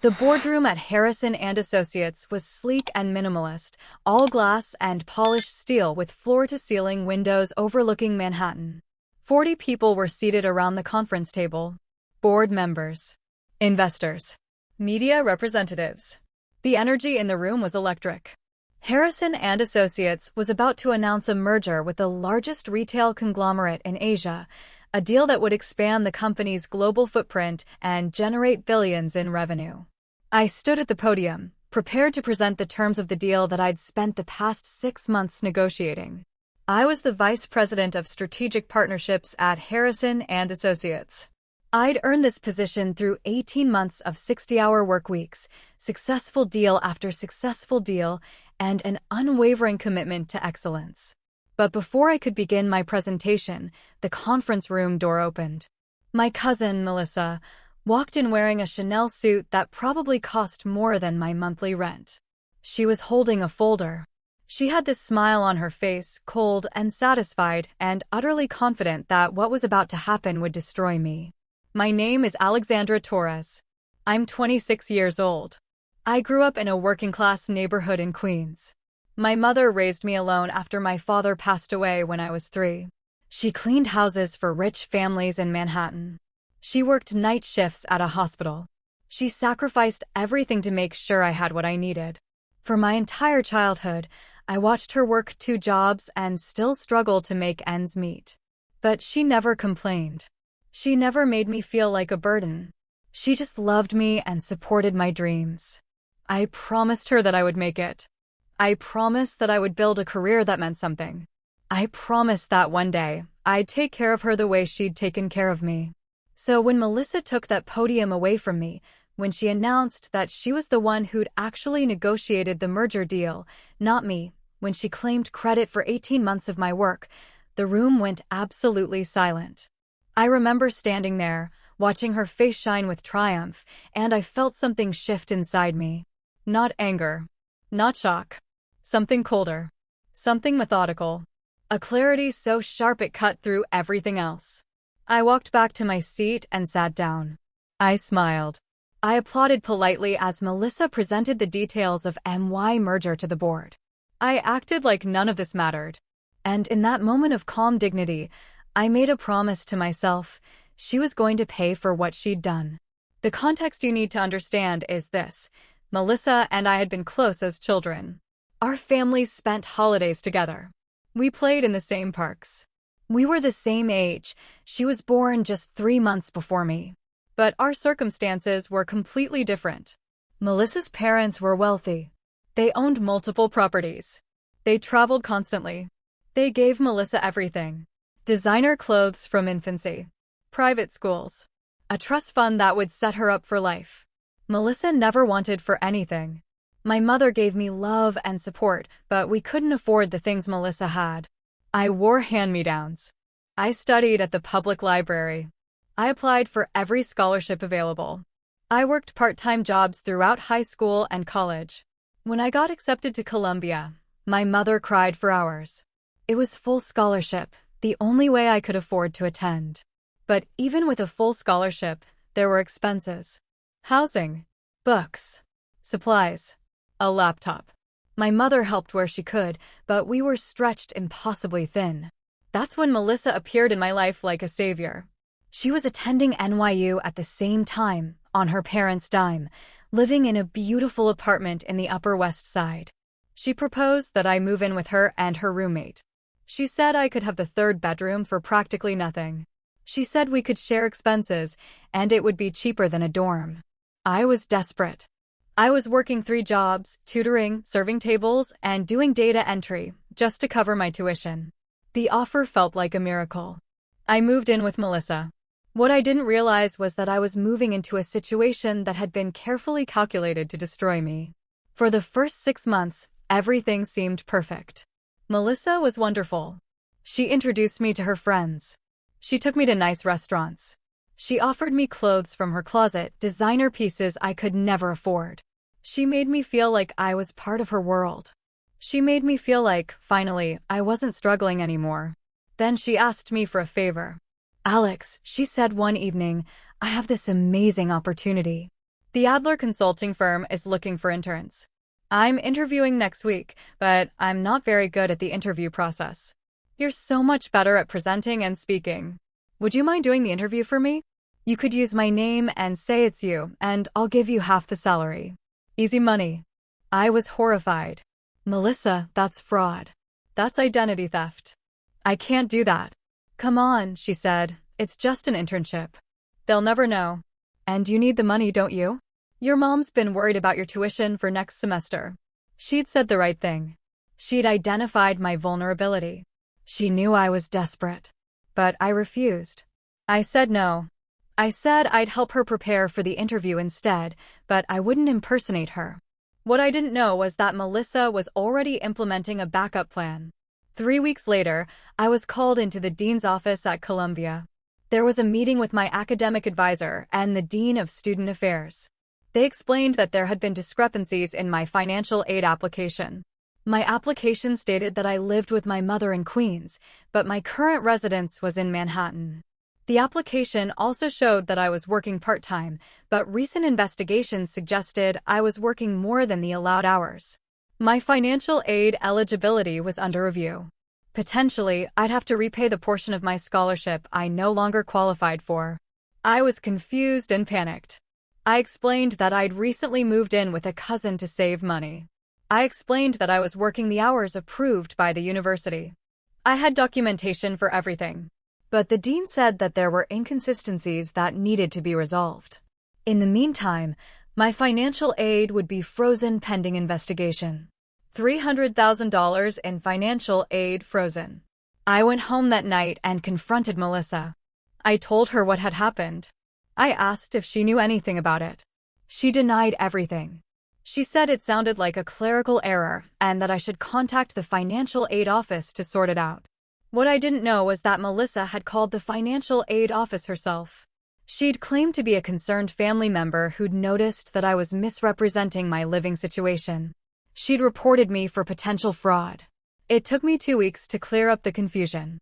The boardroom at Harrison and Associates was sleek and minimalist, all glass and polished steel with floor-to-ceiling windows overlooking Manhattan. 40 people were seated around the conference table. Board members, investors, media representatives. The energy in the room was electric. Harrison and Associates was about to announce a merger with the largest retail conglomerate in Asia, a deal that would expand the company's global footprint and generate billions in revenue. I stood at the podium, prepared to present the terms of the deal that I'd spent the past 6 months negotiating. I was the vice president of strategic partnerships at Harrison and Associates. I'd earned this position through 18 months of 60-hour work weeks, successful deal after successful deal, and an unwavering commitment to excellence. But before I could begin my presentation, the conference room door opened. My cousin, Melissa, walked in wearing a Chanel suit that probably cost more than my monthly rent. She was holding a folder. She had this smile on her face, cold and satisfied, and utterly confident that what was about to happen would destroy me. My name is Alexandra Torres. I'm 26 years old. I grew up in a working-class neighborhood in Queens. My mother raised me alone after my father passed away when I was 3. She cleaned houses for rich families in Manhattan. She worked night shifts at a hospital. She sacrificed everything to make sure I had what I needed. For my entire childhood, I watched her work 2 jobs and still struggle to make ends meet. But she never complained. She never made me feel like a burden. She just loved me and supported my dreams. I promised her that I would make it. I promised that I would build a career that meant something. I promised that one day, I'd take care of her the way she'd taken care of me. So when Melissa took that podium away from me, when she announced that she was the one who'd actually negotiated the merger deal, not me, when she claimed credit for 18 months of my work, the room went absolutely silent. I remember standing there, watching her face shine with triumph, and I felt something shift inside me. Not anger. Not shock. Something colder. Something methodical. A clarity so sharp it cut through everything else. I walked back to my seat and sat down. I smiled. I applauded politely as Melissa presented the details of MY merger to the board. I acted like none of this mattered. And in that moment of calm dignity, I made a promise to myself. She was going to pay for what she'd done. The context you need to understand is this. Melissa and I had been close as children. Our families spent holidays together. We played in the same parks. We were the same age. She was born just 3 months before me. But our circumstances were completely different. Melissa's parents were wealthy. They owned multiple properties. They traveled constantly. They gave Melissa everything. Designer clothes from infancy. Private schools. A trust fund that would set her up for life. Melissa never wanted for anything. My mother gave me love and support, but we couldn't afford the things Melissa had. I wore hand-me-downs. I studied at the public library. I applied for every scholarship available. I worked part-time jobs throughout high school and college. When I got accepted to Columbia, my mother cried for hours. It was full scholarship, the only way I could afford to attend. But even with a full scholarship, there were expenses. Housing, books, supplies, a laptop. My mother helped where she could, but we were stretched impossibly thin. That's when Melissa appeared in my life like a savior. She was attending NYU at the same time, on her parents' dime, living in a beautiful apartment in the Upper West Side. She proposed that I move in with her and her roommate. She said I could have the 3rd bedroom for practically nothing. She said we could share expenses, and it would be cheaper than a dorm. I was desperate. I was working 3 jobs, tutoring, serving tables, and doing data entry, just to cover my tuition. The offer felt like a miracle. I moved in with Melissa. What I didn't realize was that I was moving into a situation that had been carefully calculated to destroy me. For the first 6 months, everything seemed perfect. Melissa was wonderful. She introduced me to her friends. She took me to nice restaurants. She offered me clothes from her closet, designer pieces I could never afford. She made me feel like I was part of her world. She made me feel like, finally, I wasn't struggling anymore. Then she asked me for a favor. "Alex," she said one evening, "I have this amazing opportunity. The Adler consulting firm is looking for interns. I'm interviewing next week, but I'm not very good at the interview process. You're so much better at presenting and speaking. Would you mind doing the interview for me? You could use my name and say it's you, and I'll give you half the salary. Easy money. I was horrified. Melissa, that's fraud. That's identity theft. I can't do that. Come on, she said. It's just an internship. They'll never know. And you need the money, don't you? Your mom's been worried about your tuition for next semester. She'd said the right thing. She'd identified my vulnerability. She knew I was desperate. But I refused. I said no. I said I'd help her prepare for the interview instead, but I wouldn't impersonate her. What I didn't know was that Melissa was already implementing a backup plan. 3 weeks later, I was called into the dean's office at Columbia. There was a meeting with my academic advisor and the dean of student affairs. They explained that there had been discrepancies in my financial aid application. My application stated that I lived with my mother in Queens, but my current residence was in Manhattan. The application also showed that I was working part-time, but recent investigations suggested I was working more than the allowed hours. My financial aid eligibility was under review. Potentially, I'd have to repay the portion of my scholarship I no longer qualified for. I was confused and panicked. I explained that I'd recently moved in with a cousin to save money. I explained that I was working the hours approved by the university. I had documentation for everything. But the dean said that there were inconsistencies that needed to be resolved. In the meantime, my financial aid would be frozen pending investigation. $300,000 in financial aid frozen. I went home that night and confronted Melissa. I told her what had happened. I asked if she knew anything about it. She denied everything. She said it sounded like a clerical error and that I should contact the financial aid office to sort it out. What I didn't know was that Melissa had called the financial aid office herself. She'd claimed to be a concerned family member who'd noticed that I was misrepresenting my living situation. She'd reported me for potential fraud. It took me 2 weeks to clear up the confusion.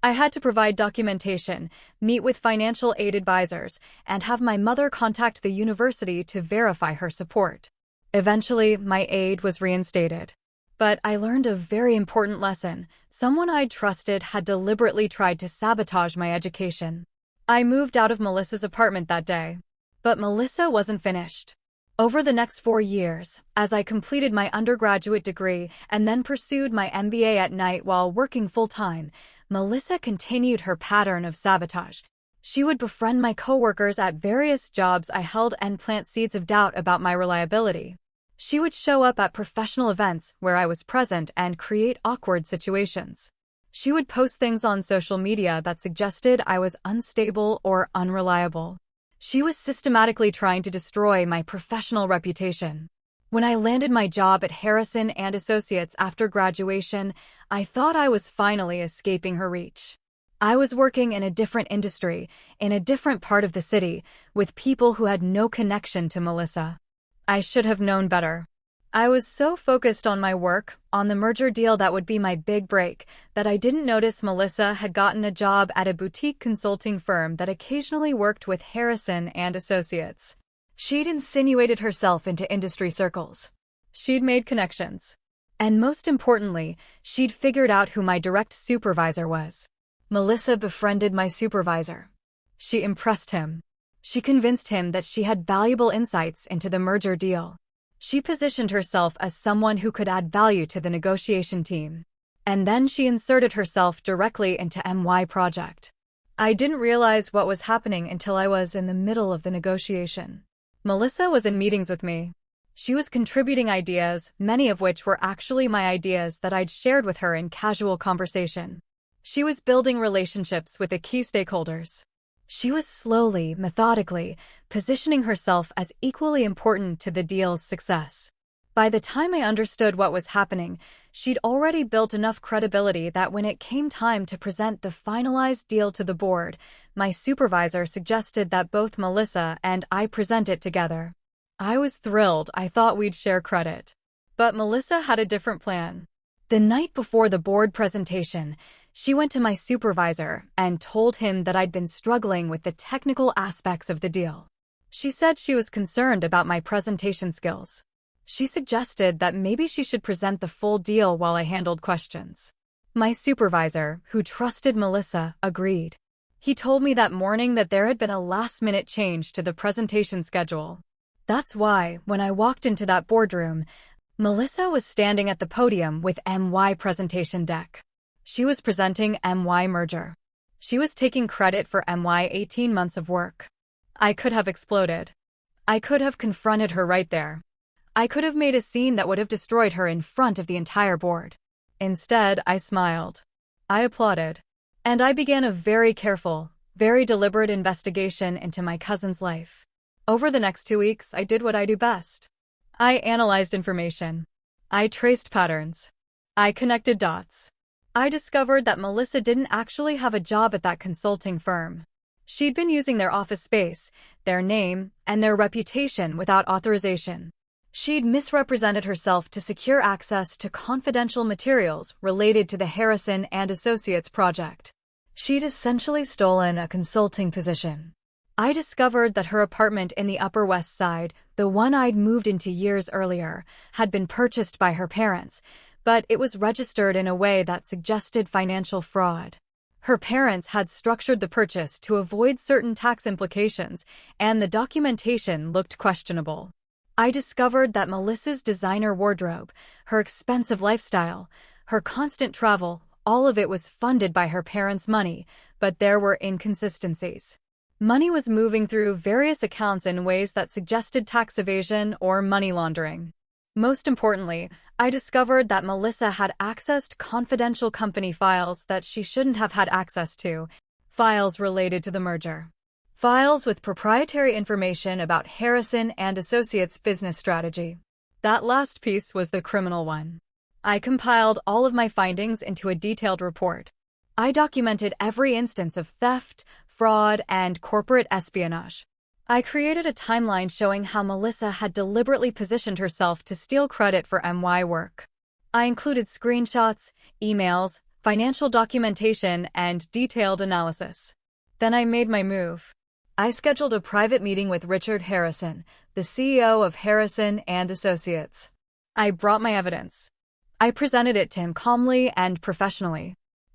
I had to provide documentation, meet with financial aid advisors, and have my mother contact the university to verify her support. Eventually, my aid was reinstated. But I learned a very important lesson. Someone I'd trusted had deliberately tried to sabotage my education. I moved out of Melissa's apartment that day. But Melissa wasn't finished. Over the next 4 years, as I completed my undergraduate degree and then pursued my MBA at night while working full-time, Melissa continued her pattern of sabotage. She would befriend my coworkers at various jobs I held and plant seeds of doubt about my reliability. She would show up at professional events where I was present and create awkward situations. She would post things on social media that suggested I was unstable or unreliable. She was systematically trying to destroy my professional reputation. When I landed my job at Harrison and Associates after graduation, I thought I was finally escaping her reach. I was working in a different industry, in a different part of the city, with people who had no connection to Melissa. I should have known better. I was so focused on my work, on the merger deal that would be my big break, that I didn't notice Melissa had gotten a job at a boutique consulting firm that occasionally worked with Harrison and Associates. She'd insinuated herself into industry circles. She'd made connections. And most importantly, she'd figured out who my direct supervisor was. Melissa befriended my supervisor. She impressed him. She convinced him that she had valuable insights into the merger deal. She positioned herself as someone who could add value to the negotiation team. And then she inserted herself directly into MY project. I didn't realize what was happening until I was in the middle of the negotiation. Melissa was in meetings with me. She was contributing ideas, many of which were actually my ideas that I'd shared with her in casual conversation. She was building relationships with the key stakeholders. She was slowly, methodically, positioning herself as equally important to the deal's success. By the time I understood what was happening, she'd already built enough credibility that when it came time to present the finalized deal to the board, my supervisor suggested that both Melissa and I present it together. I was thrilled. I thought we'd share credit. But Melissa had a different plan. The night before the board presentation, she went to my supervisor and told him that I'd been struggling with the technical aspects of the deal. She said she was concerned about my presentation skills. She suggested that maybe she should present the full deal while I handled questions. My supervisor, who trusted Melissa, agreed. He told me that morning that there had been a last-minute change to the presentation schedule. That's why, when I walked into that boardroom, Melissa was standing at the podium with MY presentation deck. She was presenting MY merger. She was taking credit for MY 18 months of work. I could have exploded. I could have confronted her right there. I could have made a scene that would have destroyed her in front of the entire board. Instead, I smiled. I applauded. And I began a very careful, very deliberate investigation into my cousin's life. Over the next 2 weeks, I did what I do best. I analyzed information. I traced patterns. I connected dots. I discovered that Melissa didn't actually have a job at that consulting firm. She'd been using their office space, their name, and their reputation without authorization. She'd misrepresented herself to secure access to confidential materials related to the Harrison and Associates project. She'd essentially stolen a consulting position. I discovered that her apartment in the Upper West Side, the one I'd moved into years earlier, had been purchased by her parents, but it was registered in a way that suggested financial fraud. Her parents had structured the purchase to avoid certain tax implications, and the documentation looked questionable. I discovered that Melissa's designer wardrobe, her expensive lifestyle, her constant travel, all of it was funded by her parents' money, but there were inconsistencies. Money was moving through various accounts in ways that suggested tax evasion or money laundering. Most importantly, I discovered that Melissa had accessed confidential company files that she shouldn't have had access to, files related to the merger. Files with proprietary information about Harrison and Associates' business strategy. That last piece was the criminal one. I compiled all of my findings into a detailed report. I documented every instance of theft, fraud, and corporate espionage. I created a timeline showing how Melissa had deliberately positioned herself to steal credit for MY work. I included screenshots, emails, financial documentation, and detailed analysis. Then I made my move. I scheduled a private meeting with Richard Harrison, the CEO of Harrison and Associates. I brought my evidence. I presented it to him calmly and professionally.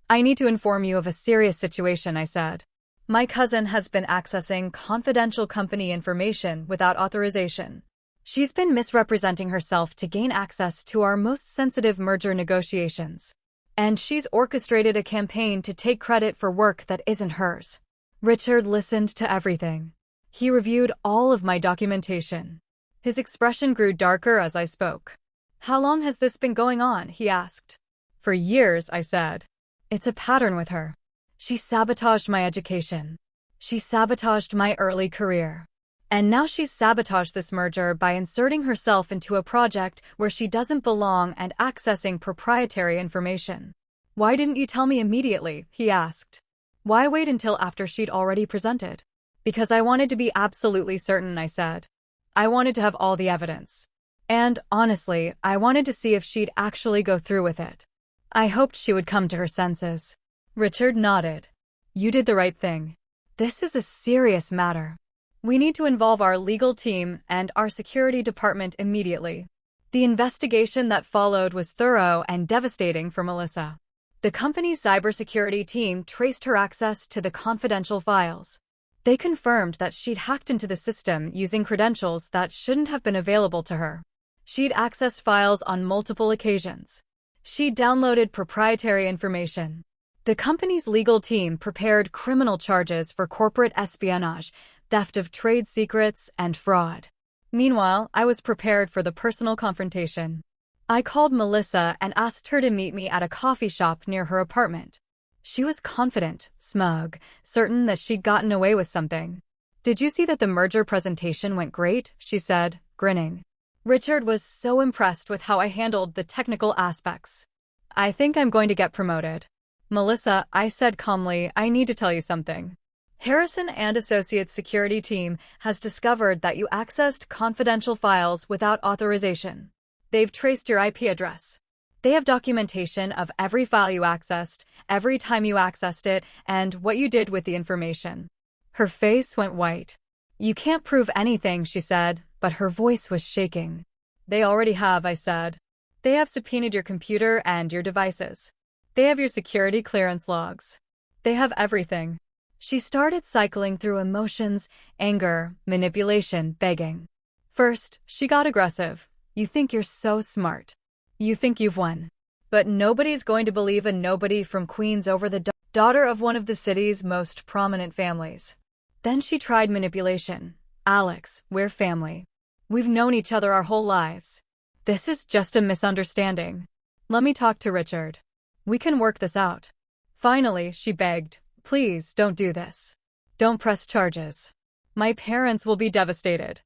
I need to inform you of a serious situation, I said. My cousin has been accessing confidential company information without authorization. She's been misrepresenting herself to gain access to our most sensitive merger negotiations. And she's orchestrated a campaign to take credit for work that isn't hers. Richard listened to everything. He reviewed all of my documentation. His expression grew darker as I spoke. How long has this been going on? He asked. For years, I said. It's a pattern with her. She sabotaged my education. She sabotaged my early career. And now she's sabotaged this merger by inserting herself into a project where she doesn't belong and accessing proprietary information. Why didn't you tell me immediately? He asked. Why wait until after she'd already presented? Because I wanted to be absolutely certain, I said. I wanted to have all the evidence. And, honestly, I wanted to see if she'd actually go through with it. I hoped she would come to her senses. Richard nodded. You did the right thing. This is a serious matter. We need to involve our legal team and our security department immediately. The investigation that followed was thorough and devastating for Melissa. The company's cybersecurity team traced her access to the confidential files. They confirmed that she'd hacked into the system using credentials that shouldn't have been available to her. She'd accessed files on multiple occasions. She'd downloaded proprietary information. The company's legal team prepared criminal charges for corporate espionage, theft of trade secrets, and fraud. Meanwhile, I was prepared for the personal confrontation. I called Melissa and asked her to meet me at a coffee shop near her apartment. She was confident, smug, certain that she'd gotten away with something. Did you see that the merger presentation went great? She said, grinning. Richard was so impressed with how I handled the technical aspects. I think I'm going to get promoted. Melissa, I said calmly, I need to tell you something. Harrison and Associates security team has discovered that you accessed confidential files without authorization. They've traced your IP address. They have documentation of every file you accessed, every time you accessed it, and what you did with the information. Her face went white. You can't prove anything, she said, but her voice was shaking. They already have, I said. They have subpoenaed your computer and your devices. They have your security clearance logs. They have everything. She started cycling through emotions, anger, manipulation, begging. First, she got aggressive. You think you're so smart. You think you've won. But nobody's going to believe a nobody from Queens over the daughter of one of the city's most prominent families. Then she tried manipulation. Alex, we're family. We've known each other our whole lives. This is just a misunderstanding. Let me talk to Richard. We can work this out. Finally, she begged, please don't do this. Don't press charges. My parents will be devastated.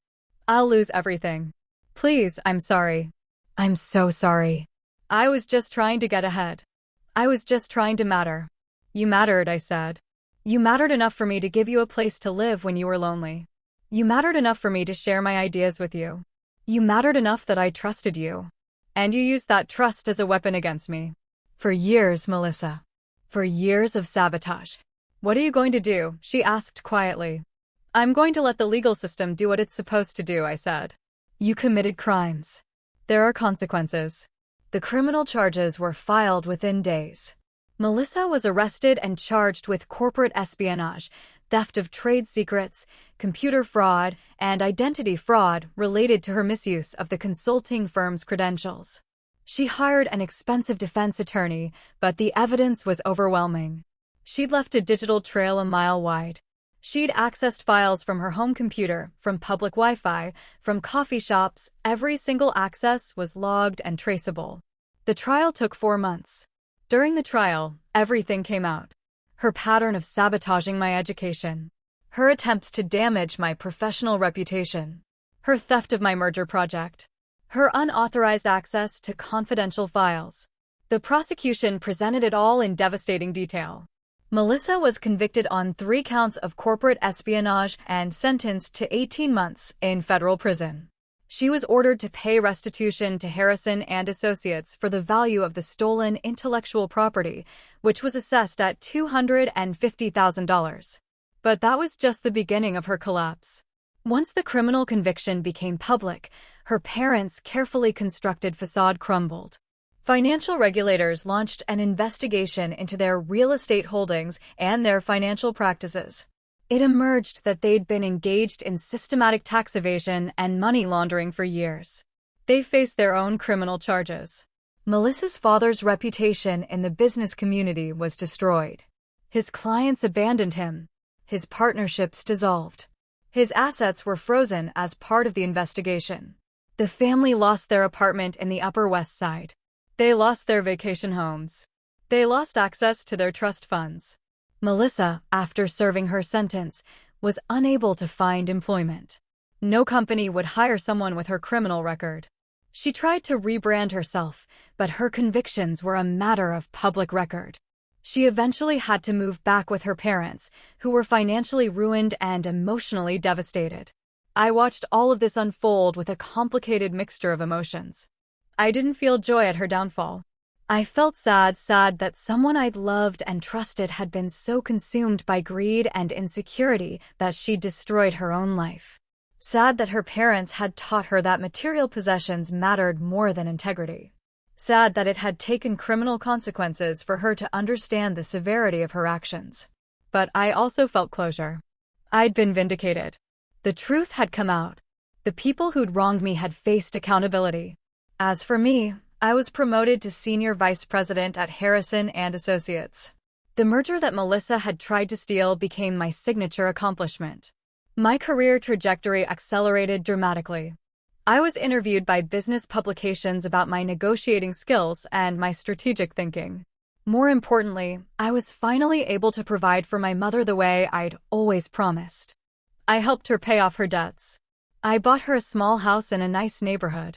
I'll lose everything. Please, I'm sorry. I'm so sorry. I was just trying to get ahead. I was just trying to matter. You mattered, I said. You mattered enough for me to give you a place to live when you were lonely. You mattered enough for me to share my ideas with you. You mattered enough that I trusted you. And you used that trust as a weapon against me. For years, Melissa. For years of sabotage. What are you going to do? She asked quietly. I'm going to let the legal system do what it's supposed to do, I said. You committed crimes. There are consequences. The criminal charges were filed within days. Melissa was arrested and charged with corporate espionage, theft of trade secrets, computer fraud, and identity fraud related to her misuse of the consulting firm's credentials. She hired an expensive defense attorney, but the evidence was overwhelming. She'd left a digital trail a mile wide. She'd accessed files from her home computer, from public Wi-Fi, from coffee shops. Every single access was logged and traceable. The trial took 4 months. During the trial, everything came out. Her pattern of sabotaging my education. Her attempts to damage my professional reputation. Her theft of my merger project. Her unauthorized access to confidential files. The prosecution presented it all in devastating detail. Melissa was convicted on 3 counts of corporate espionage and sentenced to 18 months in federal prison. She was ordered to pay restitution to Harrison and Associates for the value of the stolen intellectual property, which was assessed at $250,000. But that was just the beginning of her collapse. Once the criminal conviction became public, her parents' carefully constructed facade crumbled. Financial regulators launched an investigation into their real estate holdings and their financial practices. It emerged that they'd been engaged in systematic tax evasion and money laundering for years. They faced their own criminal charges. Melissa's father's reputation in the business community was destroyed. His clients abandoned him. His partnerships dissolved. His assets were frozen as part of the investigation. The family lost their apartment in the Upper West Side. They lost their vacation homes. They lost access to their trust funds. Melissa, after serving her sentence, was unable to find employment. No company would hire someone with her criminal record. She tried to rebrand herself, but her convictions were a matter of public record. She eventually had to move back with her parents, who were financially ruined and emotionally devastated. I watched all of this unfold with a complicated mixture of emotions. I didn't feel joy at her downfall. I felt sad that someone I'd loved and trusted had been so consumed by greed and insecurity that she'd destroyed her own life. Sad that her parents had taught her that material possessions mattered more than integrity. Sad that it had taken criminal consequences for her to understand the severity of her actions. But I also felt closure. I'd been vindicated. The truth had come out. The people who'd wronged me had faced accountability. As for me, I was promoted to senior vice president at Harrison and Associates. The merger that Melissa had tried to steal became my signature accomplishment. My career trajectory accelerated dramatically. I was interviewed by business publications about my negotiating skills and my strategic thinking. More importantly, I was finally able to provide for my mother the way I'd always promised. I helped her pay off her debts. I bought her a small house in a nice neighborhood.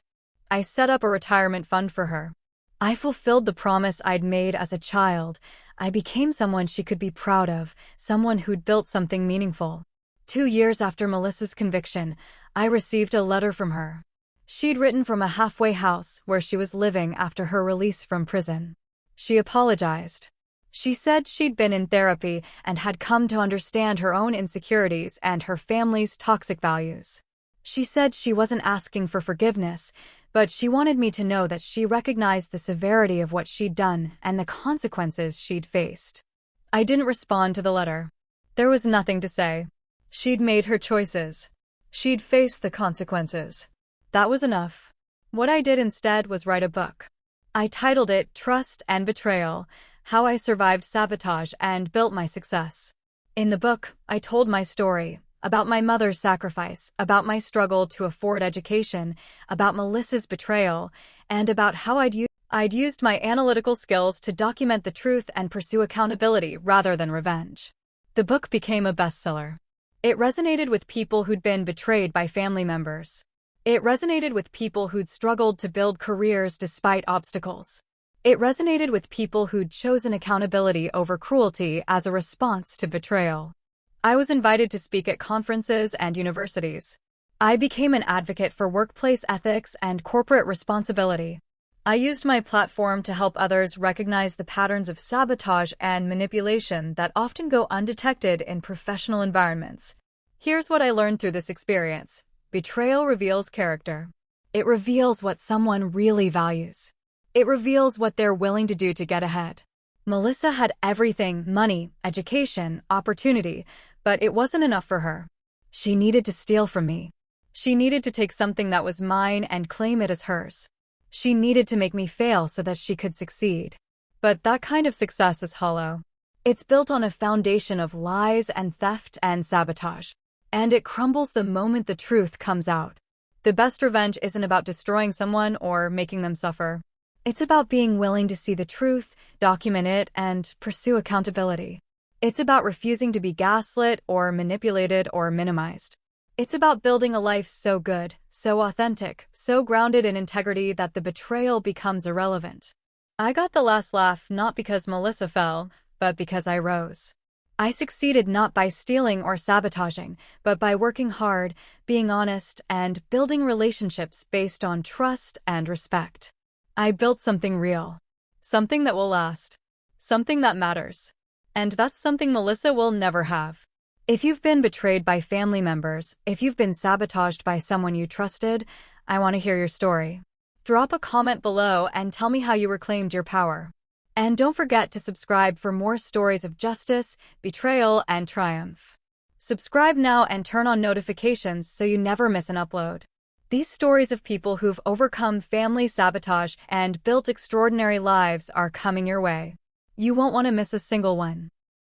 I set up a retirement fund for her. I fulfilled the promise I'd made as a child. I became someone she could be proud of, someone who'd built something meaningful. 2 years after Melissa's conviction, I received a letter from her. She'd written from a halfway house where she was living after her release from prison. She apologized. She said she'd been in therapy and had come to understand her own insecurities and her family's toxic values. She said she wasn't asking for forgiveness, but she wanted me to know that she recognized the severity of what she'd done and the consequences she'd faced. I didn't respond to the letter. There was nothing to say. She'd made her choices. She'd faced the consequences. That was enough. What I did instead was write a book. I titled it Trust and Betrayal: How I Survived Sabotage and Built My Success. In the book, I told my story, about my mother's sacrifice, about my struggle to afford education, about Melissa's betrayal, and about how I'd used my analytical skills to document the truth and pursue accountability rather than revenge. The book became a bestseller. It resonated with people who'd been betrayed by family members. It resonated with people who'd struggled to build careers despite obstacles. It resonated with people who'd chosen accountability over cruelty as a response to betrayal. I was invited to speak at conferences and universities. I became an advocate for workplace ethics and corporate responsibility. I used my platform to help others recognize the patterns of sabotage and manipulation that often go undetected in professional environments. Here's what I learned through this experience. Betrayal reveals character. It reveals what someone really values. It reveals what they're willing to do to get ahead. Melissa had everything: money, education, opportunity, but it wasn't enough for her. She needed to steal from me. She needed to take something that was mine and claim it as hers. She needed to make me fail so that she could succeed. But that kind of success is hollow. It's built on a foundation of lies and theft and sabotage. And it crumbles the moment the truth comes out. The best revenge isn't about destroying someone or making them suffer. It's about being willing to see the truth, document it, and pursue accountability. It's about refusing to be gaslit or manipulated or minimized. It's about building a life so good, so authentic, so grounded in integrity that the betrayal becomes irrelevant. I got the last laugh not because Melissa fell, but because I rose. I succeeded not by stealing or sabotaging, but by working hard, being honest, and building relationships based on trust and respect. I built something real. Something that will last. Something that matters. And that's something Melissa will never have. If you've been betrayed by family members, if you've been sabotaged by someone you trusted, I want to hear your story. Drop a comment below and tell me how you reclaimed your power. And don't forget to subscribe for more stories of justice, betrayal, and triumph. Subscribe now and turn on notifications so you never miss an upload. These stories of people who've overcome family sabotage and built extraordinary lives are coming your way. You won't want to miss a single one.